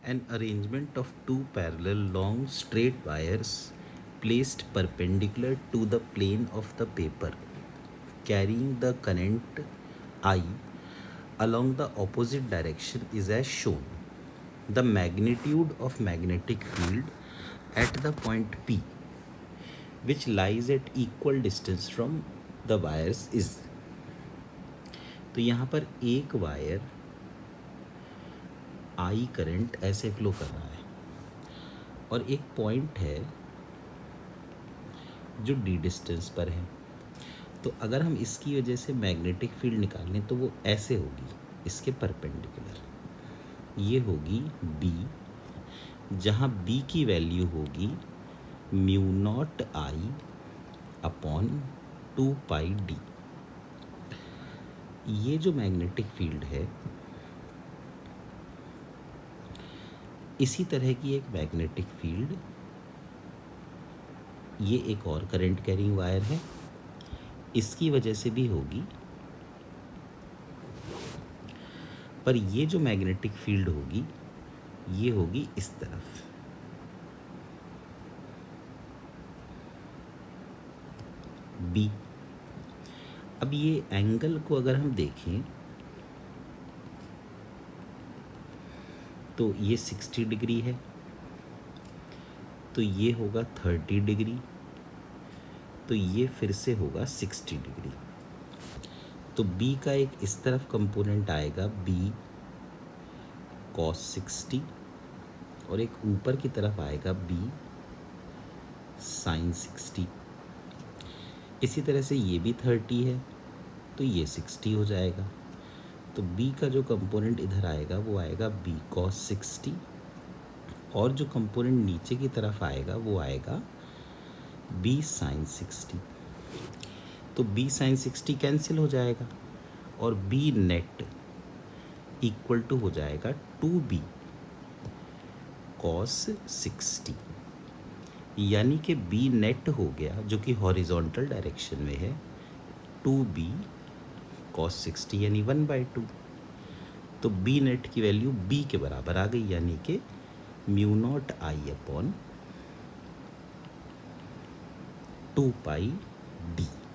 An arrangement of two parallel long straight wires placed perpendicular to the plane of the paper carrying the current I along the opposite direction is as shown. The magnitude of magnetic field at the point P, which lies at equal distance from the wires, is. तो यहाँ पर एक wire I current ऐसे flow कर रहा है और एक पॉइंट है जो डी डिस्टेंस पर है. तो अगर हम इसकी वजह से मैग्नेटिक फील्ड निकालें तो वो ऐसे होगी, इसके परपेंडिकुलर. ये होगी बी, जहाँ बी की वैल्यू होगी mu not I upon 2 pi D. ये जो मैग्नेटिक फील्ड है, इसी तरह की एक मैग्नेटिक फील्ड, ये एक और करंट कैरिंग वायर है, इसकी वजह से भी होगी. पर ये जो मैग्नेटिक फील्ड होगी ये होगी इस तरफ. बी. अब ये एंगल को अगर हम देखें तो ये 60 डिग्री है, तो ये होगा 30 डिग्री, तो ये फिर से होगा 60 डिग्री. तो B का एक इस तरफ कंपोनेंट आएगा B cos 60 और एक ऊपर की तरफ आएगा B sin 60. इसी तरह से ये भी 30 है तो ये 60 हो जाएगा. तो B का जो कंपोनेंट इधर आएगा वो आएगा B cos 60 और जो कंपोनेंट नीचे की तरफ आएगा वो आएगा B sin 60. तो B sin 60 कैंसिल हो जाएगा और B नेट इक्वल टू हो जाएगा 2B cos 60. यानी कि B नेट हो गया, जो कि हॉरिजॉन्टल डायरेक्शन में है, 2B cos 60 यानी 1/2. तो B नेट की वैल्यू B के बराबर आ गई, यानी कि mu not I upon 2 pi D.